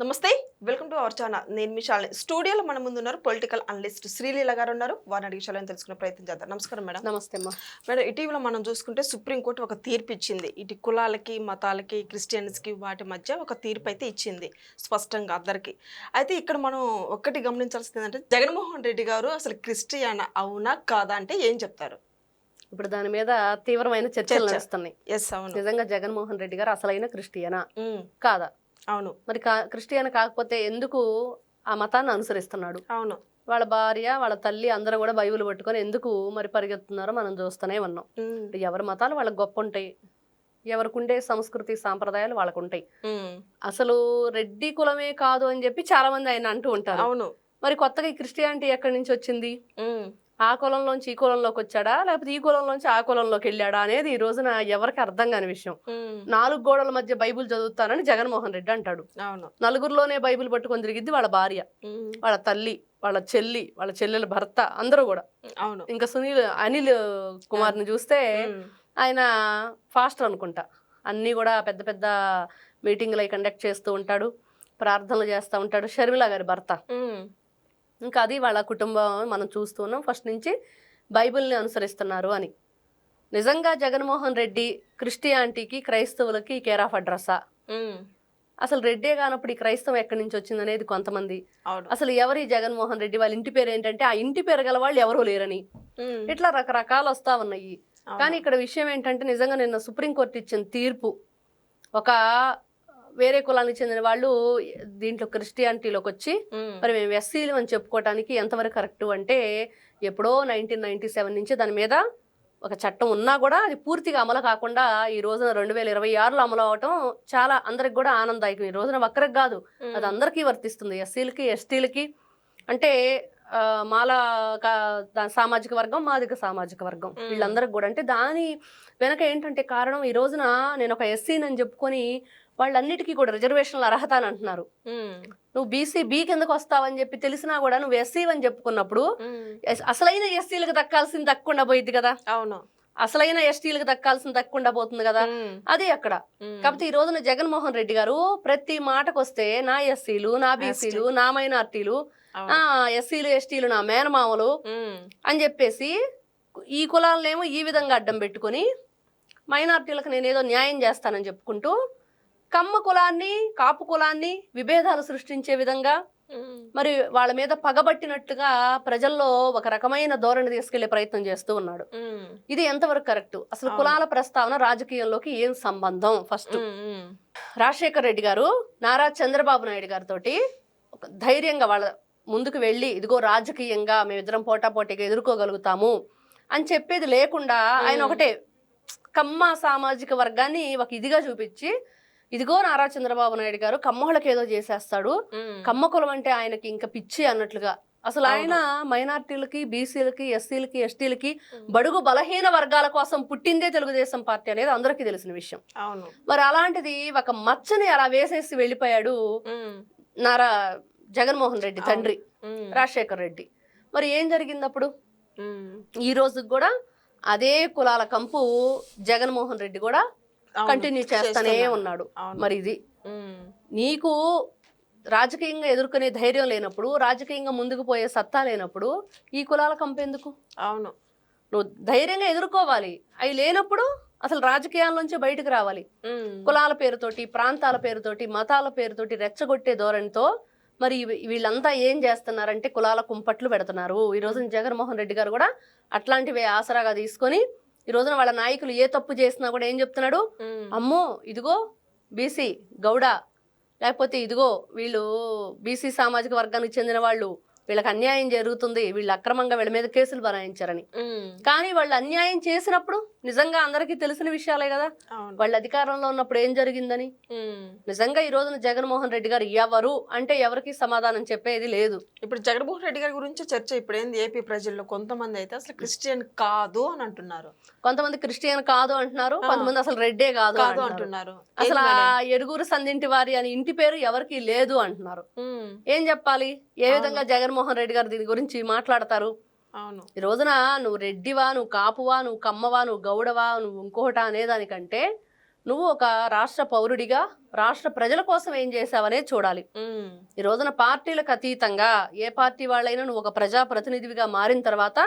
నమస్తే. Welcome to our channel. నేను మీ శాలిని. స్టూడియోలో మన ముందు ఉన్నారు పొలిటికల్ అనలిస్ట్ శ్రీలీల గారు ఉన్నారు. వారిని అడిగి విషయాలను తెలుసుకునే ప్రయత్నం చేద్దాం. నమస్కారం మేడం. నమస్తే అమ్మా. మేడం, ఇటీవల మనం చూసుకుంటే సుప్రీంకోర్టు ఒక తీర్పు ఇచ్చింది. ఇటు కులాలకి, మతాలకి, క్రిస్టియన్స్కి వాటి మధ్య ఒక తీర్పు అయితే ఇచ్చింది స్పష్టంగా అందరికీ. అయితే ఇక్కడ మనం ఒక్కటి గమనించాల్సింది ఏంటంటే జగన్మోహన్ రెడ్డి గారు అసలు క్రిస్టియన్ అవునా కాదా అంటే ఏం చెప్తారు? ఇప్పుడు దాని మీద తీవ్రమైన చర్చలు నడుస్తున్నాయి. ఎస్, అవును. నిజంగా జగన్మోహన్ రెడ్డి గారు అసలైన క్రిస్టియనా కాదా? అవును. మరి క్రిస్టియన్ కాకపోతే ఎందుకు ఆ మతాన్ని అనుసరిస్తున్నాడు? అవును. వాళ్ళ భార్య, వాళ్ళ తల్లి అందరూ కూడా బైబిల్ పట్టుకొని ఎందుకు మరి పరిగెత్తున్నారో మనం చూస్తూనే ఉన్నాం. ఎవరి మతాలు వాళ్ళకి గొప్ప ఉంటాయి, ఎవరికి ఉండే సంస్కృతి సాంప్రదాయాలు వాళ్ళకు ఉంటాయి. అసలు రెడ్డి కులమే కాదు అని చెప్పి చాలా మంది ఆయన అంటూ ఉంటారు. అవును. మరి కొత్తగా ఈ క్రిస్టియానిటీ ఎక్కడి నుంచి వచ్చింది? ఆ కులంలోంచి ఈ కులంలోకి వచ్చాడా, లేకపోతే ఈ కులంలోంచి ఆ కులంలోకి వెళ్ళాడా అనేది ఈ రోజున ఎవరికి అర్థం కాని విషయం. 4 గోడల మధ్య బైబిల్ చదువుతానని జగన్మోహన్ రెడ్డి అంటాడు. నలుగురిలోనే బైబిల్ పట్టుకొని తిరిగిద్ది వాళ్ళ భార్య, వాళ్ళ తల్లి, వాళ్ళ చెల్లి, వాళ్ళ చెల్లెల భర్త, అందరూ కూడా. ఇంకా అనిల్ కుమార్ని చూస్తే ఆయన ఫాస్టర్ అనుకుంటా. అన్నీ కూడా పెద్ద పెద్ద మీటింగ్లు అవి కండక్ట్ చేస్తూ ఉంటాడు, ప్రార్థనలు చేస్తూ ఉంటాడు. షర్మిల గారి భర్త. ఇంకా అది వాళ్ళ కుటుంబం మనం చూస్తున్నాం. ఫస్ట్ నుంచి బైబిల్ని అనుసరిస్తున్నారు అని. నిజంగా జగన్మోహన్ రెడ్డి క్రిస్టియానిటీకి, క్రైస్తవులకి కేర్ ఆఫ్ అడ్రస్సా? అసలు రెడ్డే కానప్పుడు ఈ క్రైస్తవం ఎక్కడి నుంచి వచ్చింది అనేది కొంతమంది. అసలు ఎవరి జగన్మోహన్ రెడ్డి, వాళ్ళ ఇంటి పేరు ఏంటంటే ఆ ఇంటి పేరు గల వాళ్ళు ఎవరూ లేరని, ఇట్లా రకరకాలు వస్తా ఉన్నాయి. కానీ ఇక్కడ విషయం ఏంటంటే నిజంగా నిన్న సుప్రీంకోర్టు ఇచ్చిన తీర్పు, ఒక వేరే కులానికి చెందిన వాళ్ళు దీంట్లో క్రిస్టియానిటీలోకి వచ్చి మరి మేము ఎస్సీలు అని చెప్పుకోవటానికి ఎంతవరకు కరెక్ట్ అంటే, ఎప్పుడో 1997 నుంచి దాని మీద ఒక చట్టం ఉన్నా కూడా అది పూర్తిగా అమలు కాకుండా ఈ రోజున 2026లో అమలు అవటం చాలా అందరికి కూడా ఆనందదాయకం. ఈ రోజున ఒక్కరికి కాదు, అది అందరికీ వర్తిస్తుంది. ఎస్సీలకి, ఎస్టీలకి, అంటే మాల సామాజిక వర్గం, మాదిగ సామాజిక వర్గం, వీళ్ళందరికి కూడా. అంటే దాని వెనక ఏంటంటే కారణం, ఈ రోజున నేను ఒక ఎస్సీని అని చెప్పుకొని వాళ్ళన్నిటికీ కూడా రిజర్వేషన్లు అర్హత అని అంటున్నారు. నువ్వు బీసీ బి కిందకు వస్తావని చెప్పి తెలిసినా కూడా నువ్వు ఎస్సీ అని చెప్పుకున్నప్పుడు అసలైన ఎస్సీలకు దక్కాల్సింది దక్కకుండా పోయింది కదా. అవును. అసలైన ఎస్టీలకు దక్కాల్సింది దక్కకుండా పోతుంది కదా. అదే అక్కడ. కాకపోతే ఈ రోజున జగన్మోహన్ రెడ్డి గారు ప్రతి మాటకు వస్తే నా ఎస్సీలు, నా బీసీలు, నా మైనార్టీలు, ఎస్సీలు, ఎస్టీలు నా మేనమామలు అని చెప్పేసి ఈ కులాలనేమో ఈ విధంగా అడ్డం పెట్టుకొని మైనార్టీలకు నేనేదో న్యాయం చేస్తానని చెప్పుకుంటూ కమ్మ కులాన్ని, కాపు కులాన్ని విభేదాలు సృష్టించే విధంగా, మరి వాళ్ళ మీద పగబట్టినట్టుగా ప్రజల్లో ఒక రకమైన ధోరణి తీసుకెళ్లే ప్రయత్నం చేస్తూ ఉన్నాడు. ఇది ఎంతవరకు కరెక్ట్? అసలు కులాల ప్రస్తావన రాజకీయంలోకి ఏం సంబంధం? ఫస్ట్ రాజశేఖర రెడ్డి గారు నారా చంద్రబాబు నాయుడు గారితో ఒక ధైర్యంగా వాళ్ళ ముందుకు వెళ్ళి, ఇదిగో రాజకీయంగా మేమిద్దరం పోటాపోటీగా ఎదుర్కోగలుగుతాము అని చెప్పేది లేకుండా ఆయన ఒకటే కమ్మ సామాజిక వర్గాన్ని ఒక ఇదిగా చూపించి, ఇదిగో నారా చంద్రబాబు నాయుడు గారు కమ్మోళ్ళకి ఏదో చేసేస్తాడు, కమ్మ కులం అంటే ఆయనకి ఇంకా పిచ్చి అన్నట్లుగా. అసలు ఆయన మైనార్టీలకి, బీసీలకి, ఎస్సీలకి, ఎస్టీలకి, బడుగు బలహీన వర్గాల కోసం పుట్టిందే తెలుగుదేశం పార్టీ అనేది అందరికీ తెలిసిన విషయం. మరి అలాంటిది ఒక మచ్చని అలా వేసేసి వెళ్ళిపోయాడు నారా జగన్మోహన్ రెడ్డి తండ్రి రాజశేఖర్ రెడ్డి. మరి ఏం జరిగింది అప్పుడు? ఈ రోజుకి కూడా అదే కులాల కంపు జగన్మోహన్ రెడ్డి కూడా కంటిన్యూ చేస్తానే ఉన్నాడు. మరి ఇది నీకు రాజకీయంగా ఎదుర్కొనే ధైర్యం లేనప్పుడు, రాజకీయంగా ముందుకు పోయే సత్తా లేనప్పుడు ఈ కులాల కంపు ఎందుకు? అవును. నువ్వు ధైర్యంగా ఎదుర్కోవాలి. అవి లేనప్పుడు అసలు రాజకీయాల నుంచి బయటకు రావాలి. కులాల పేరుతోటి, ప్రాంతాల పేరుతోటి, మతాల పేరుతోటి రెచ్చగొట్టే ధోరణితో మరి వీళ్ళంతా ఏం చేస్తున్నారంటే కులాల కుంపట్లు పెడుతున్నారు. ఈ రోజున జగన్మోహన్ రెడ్డి గారు కూడా అట్లాంటివి ఆసరాగా తీసుకొని ఈ రోజున వాళ్ళ నాయకులు ఏ తప్పు చేసినా కూడా ఏం చెప్తున్నాడు? అమ్మో ఇదిగో బీసీ గౌడ, లేకపోతే ఇదిగో వీళ్ళు బీసీ సామాజిక వర్గానికి చెందిన వాళ్ళు, వీళ్ళకి అన్యాయం జరుగుతుంది, వీళ్ళు అక్రమంగా వీళ్ళ మీద కేసులు బనాయించారని. కానీ వాళ్ళు అన్యాయం చేసినప్పుడు నిజంగా అందరికీ తెలిసిన విషయాలే కదా. వాళ్ళ అధికారంలో ఉన్నప్పుడు ఏం జరిగిందని నిజంగా ఈ రోజున జగన్మోహన్ రెడ్డి గారు ఎవరు అంటే ఎవరికి సమాధానం చెప్పేది లేదు. ఇప్పుడు జగన్మోహన్ రెడ్డి గారి గురించి చర్చ ఇప్పుడు ఏంది? ఏపీ ప్రజల్లో కొంతమంది అయితే అసలు క్రిస్టియన్ కాదు అని అంటున్నారు, కొంతమంది క్రిస్టియన్ కాదు అంటున్నారు, కొంతమంది అసలు రెడ్డే కాదు అంటున్నారు. అసలు ఆ ఎడుగురు సందింటి వారి అని ఇంటి పేరు ఎవరికి లేదు అంటున్నారు. ఏం చెప్పాలి? ఏ విధంగా జగన్మోహన్ రెడ్డి గారు దీని గురించి మాట్లాడతారు? ఈ రోజున నువ్వు రెడ్డివా, నువ్వు కాపువా, నువ్వు కమ్మవా, నువ్వు గౌడవా, నువ్వు ఇంకోటా అనేదానికంటే నువ్వు ఒక రాష్ట్ర పౌరుడిగా రాష్ట్ర ప్రజల కోసం ఏం చేసావనేది చూడాలి. ఈ రోజున పార్టీలకు అతీతంగా ఏ పార్టీ వాళ్ళైనా నువ్వు ఒక ప్రజాప్రతినిధిగా మారిన తర్వాత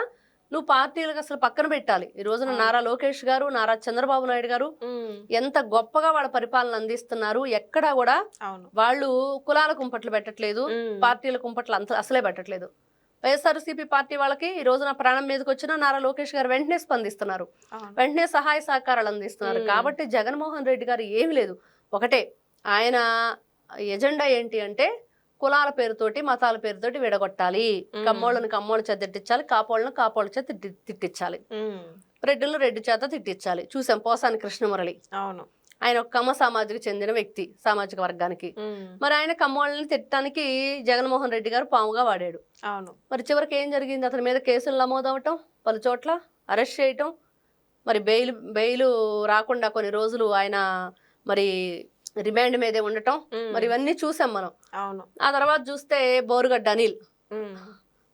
నువ్వు పార్టీలకు అసలు పక్కన పెట్టాలి. ఈ రోజున నారా లోకేష్ గారు, నారా చంద్రబాబు నాయుడు గారు ఎంత గొప్పగా వాళ్ళ పరిపాలన అందిస్తున్నారు. ఎక్కడా కూడా వాళ్ళు కులాల కుంపట్లు పెట్టట్లేదు, పార్టీల కుంపట్లు అసలే పెట్టట్లేదు. వైఎస్ఆర్సీపీ పార్టీ వాళ్ళకి ఈ రోజున ప్రాణం మీదకి వచ్చిన నారా లోకేష్ గారు వెంటనే స్పందిస్తున్నారు, వెంటనే సహాయ సహకారాలు అందిస్తున్నారు. కాబట్టి జగన్మోహన్ రెడ్డి గారు ఏమి లేదు, ఒకటే ఆయన ఎజెండా ఏంటి అంటే కులాల పేరుతోటి మతాల పేరుతోటి విడగొట్టాలి, కమ్మోళ్ళని కమ్మోళ్ళ చేత తిట్టించాలి, కాపోళ్ళను కాపోళ్ళ చేత తిట్టించాలి, రెడ్డిలను రెడ్డి చేత తిట్టించాలి. చూసాం పోసాని కృష్ణమురళి, అవును, ఆయన ఒక కమ్మ సామాజిక చెందిన వ్యక్తి, సామాజిక వర్గానికి. మరి ఆయన కమ్మోళ్ళని తిట్టడానికి జగన్మోహన్ రెడ్డి గారు పాముగా వాడాడు. అవును, మరి చివరికి ఏం జరిగింది, అతని మీద కేసులు నమోదవటం, పలు చోట్ల అరెస్ట్ చేయటం, మరి బెయిల్ రాకుండా కొన్ని రోజులు ఆయన మరి రిమాండ్ మీదే ఉండటం, మరి ఇవన్నీ చూసాం మనం. అవును, ఆ తర్వాత చూస్తే బోరుగడ్డ అనిల్,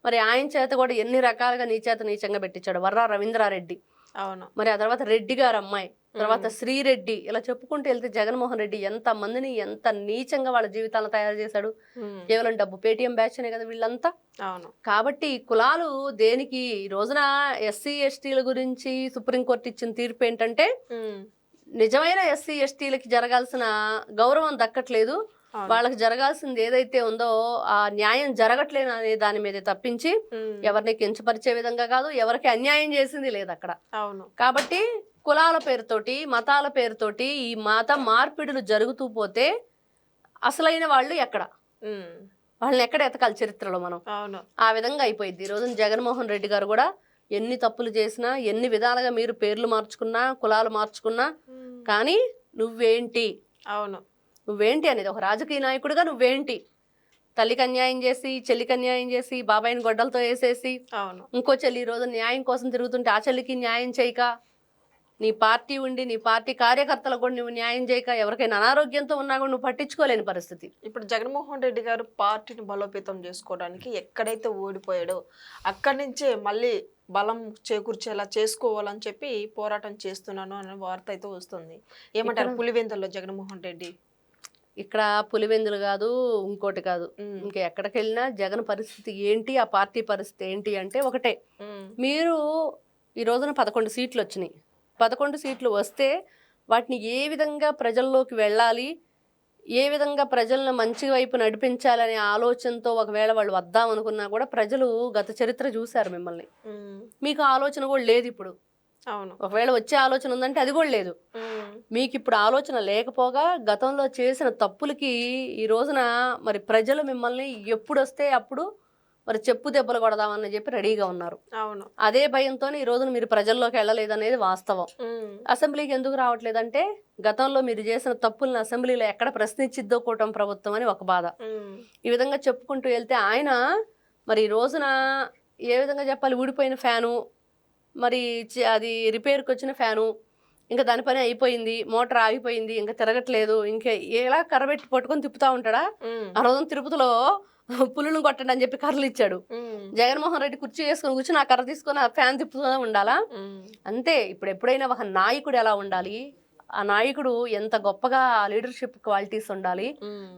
మరి ఆయన చేత కూడా ఎన్ని రకాలుగా నీచంగా పెట్టించాడు. వర్రా రవీంద్రారెడ్డి, అవును, మరి ఆ తర్వాత రెడ్డి గారు అమ్మాయి, తర్వాత శ్రీరెడ్డి, ఇలా చెప్పుకుంటూ వెళ్తే జగన్మోహన్ రెడ్డి ఎంత మందిని ఎంత నీచంగా వాళ్ళ జీవితాలను తయారు చేశాడు. కేవలం డబ్బు పేటిఎం బ్యాచ్ అనే కదా వీళ్ళంతా. కాబట్టి కులాలు దేనికి, ఈ రోజున ఎస్సీ ఎస్టీల గురించి సుప్రీంకోర్టు ఇచ్చిన తీర్పు ఏంటంటే నిజమైన ఎస్సీ ఎస్టీలకి జరగాల్సిన గౌరవం దక్కట్లేదు, వాళ్ళకి జరగాల్సింది ఏదైతే ఉందో ఆ న్యాయం జరగట్లేదు అనే దాని మీద తప్పించి ఎవరిని కించపరిచే విధంగా కాదు, ఎవరికి అన్యాయం చేసింది లేదు అక్కడ. కాబట్టి కులాల పేరుతోటి మతాల పేరుతోటి ఈ మత మార్పిడులు జరుగుతూ పోతే అసలైన వాళ్ళు ఎక్కడ, వాళ్ళని ఎక్కడ ఎతకాలి చరిత్రలో మనం. ఆ విధంగా అయిపోయింది. ఈ రోజున జగన్మోహన్ రెడ్డి గారు కూడా ఎన్ని తప్పులు చేసినా, ఎన్ని విధాలుగా మీరు పేర్లు మార్చుకున్నా, కులాలు మార్చుకున్నా, కానీ నువ్వేంటి, నువ్వేంటి అనేది ఒక రాజకీయ నాయకుడిగా నువ్వేంటి, తల్లికి అన్యాయం చేసి, చెల్లికి అన్యాయం చేసి, బాబాయిని గొడ్డలతో వేసేసి, ఇంకో చెల్లి ఈ రోజు న్యాయం కోసం తిరుగుతుంటే ఆ చెల్లికి న్యాయం చేయక, నీ పార్టీ ఉండి నీ పార్టీ కార్యకర్తలకు కూడా నువ్వు న్యాయం చేయక, ఎవరికైనా అనారోగ్యంతో ఉన్నా కూడా నువ్వు పట్టించుకోలేని పరిస్థితి. ఇప్పుడు జగన్మోహన్ రెడ్డి గారు పార్టీని బలోపేతం చేసుకోవడానికి ఎక్కడైతే ఓడిపోయాడో అక్కడి నుంచే మళ్ళీ బలం చేకూర్చేలా చేసుకోవాలని చెప్పి పోరాటం చేస్తున్నాను అనే వార్త అయితే వస్తుంది. ఏమంటారు పులివెందుల్లో జగన్మోహన్ రెడ్డి? ఇక్కడ పులివెందులు కాదు, ఇంకోటి కాదు, ఇంకా ఎక్కడికి వెళ్ళినా జగన్ పరిస్థితి ఏంటి, ఆ పార్టీ పరిస్థితి ఏంటి అంటే ఒకటే. మీరు ఈ రోజున 11 సీట్లు వచ్చినాయి, 11 సీట్లు వస్తే వాటిని ఏ విధంగా ప్రజల్లోకి వెళ్ళాలి, ఏ విధంగా ప్రజలను మంచి వైపు నడిపించాలనే ఆలోచనతో ఒకవేళ వాళ్ళు వద్దాం అనుకున్నా కూడా ప్రజలు గత చరిత్ర చూశారు మిమ్మల్ని, మీకు ఆలోచన కూడా లేదు ఇప్పుడు. ఒకవేళ వచ్చే ఆలోచన ఉందంటే అది కూడా లేదు మీకు. ఇప్పుడు ఆలోచన లేకపోగా గతంలో చేసిన తప్పులకి ఈ రోజున మరి ప్రజలు మిమ్మల్ని ఎప్పుడు వస్తే అప్పుడు మరి చెప్పు దెబ్బలు కొడదామని చెప్పి రెడీగా ఉన్నారు. అదే భయంతో ఈ రోజున మీరు ప్రజల్లోకి వెళ్ళలేదు అనేది వాస్తవం. అసెంబ్లీకి ఎందుకు రావట్లేదంటే గతంలో మీరు చేసిన తప్పులను అసెంబ్లీలో ఎక్కడ ప్రశ్నించిద్దో కూటమి ప్రభుత్వం అని ఒక బాధ. ఈ విధంగా చెప్పుకుంటూ వెళ్తే ఆయన మరి ఈ రోజున ఏ విధంగా చెప్పాలి, ఊడిపోయిన ఫ్యాను, మరి అది రిపేర్కి వచ్చిన ఫ్యాను, ఇంకా దాని పని అయిపోయింది, మోటార్ ఆగిపోయింది, ఇంకా తిరగట్లేదు, ఇంకా ఎలా కర్రబెట్టి పట్టుకొని తిప్పుతా ఉంటాడా. ఆ రోజున తిరుపతిలో పులులను కొట్టండి అని చెప్పి కర్రలు ఇచ్చాడు. జగన్మోహన్ రెడ్డి కుర్చీ వేసుకొని కూర్చొని ఆ కర్ర తీసుకొని ఆ ఫ్యాన్ తిప్పుతూనే ఉండాలా? అంతే. ఇప్పుడు ఎప్పుడైనా ఒక నాయకుడు ఎలా ఉండాలి, ఆ నాయకుడు ఎంత గొప్పగా లీడర్షిప్ క్వాలిటీస్ ఉండాలి,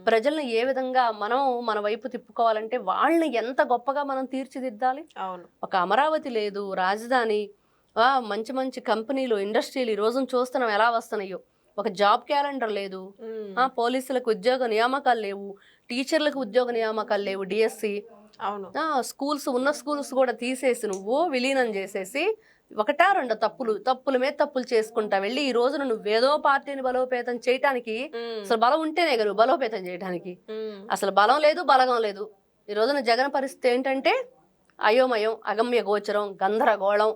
ప్రజల్ని ఏ విధంగా మనం మన వైపు తిప్పుకోవాలంటే వాళ్ళని ఎంత గొప్పగా మనం తీర్చిదిద్దాలి. ఒక అమరావతి లేదు, రాజధాని, మంచి మంచి కంపెనీలు, ఇండస్ట్రీలు ఈ రోజున చూస్తున్నాం ఎలా వస్తున్నాయో. ఒక జాబ్ క్యాలెండర్ లేదు, పోలీసులకు ఉద్యోగ నియామకాలు లేవు, టీచర్లకు ఉద్యోగ నియామకాలు లేవు, డిఎస్సి. స్కూల్స్ ఉన్న స్కూల్స్ కూడా తీసేసి నువ్వు విలీనం చేసేసి ఒకటా రెండు తప్పుల మీద తప్పులు చేసుకుంటా వెళ్ళి ఈ రోజున నువ్వేదో పార్టీని బలోపేతం చేయటానికి, అసలు బలం ఉంటేనే కదా బలోపేతం చేయడానికి, అసలు బలం లేదు, బలగం లేదు. ఈ రోజున జగన్ పరిస్థితి ఏంటంటే అయోమయం, అగమ్య గోచరం, గందరగోళం,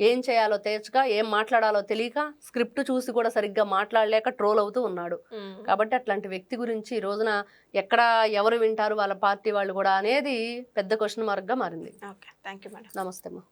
ఏం చేయాలో తేల్చక, ఏం మాట్లాడాలో తెలియక, స్క్రిప్ట్ చూసి కూడా సరిగ్గా మాట్లాడలేక ట్రోల్ అవుతూ ఉన్నాడు. కాబట్టి అట్లాంటి వ్యక్తి గురించి ఈ రోజున ఎక్కడ ఎవరు వింటారు వాళ్ళ పార్టీ వాళ్ళు కూడా అనేది పెద్ద క్వశ్చన్ మార్క్ గా మారింది. నమస్తే అమ్మా.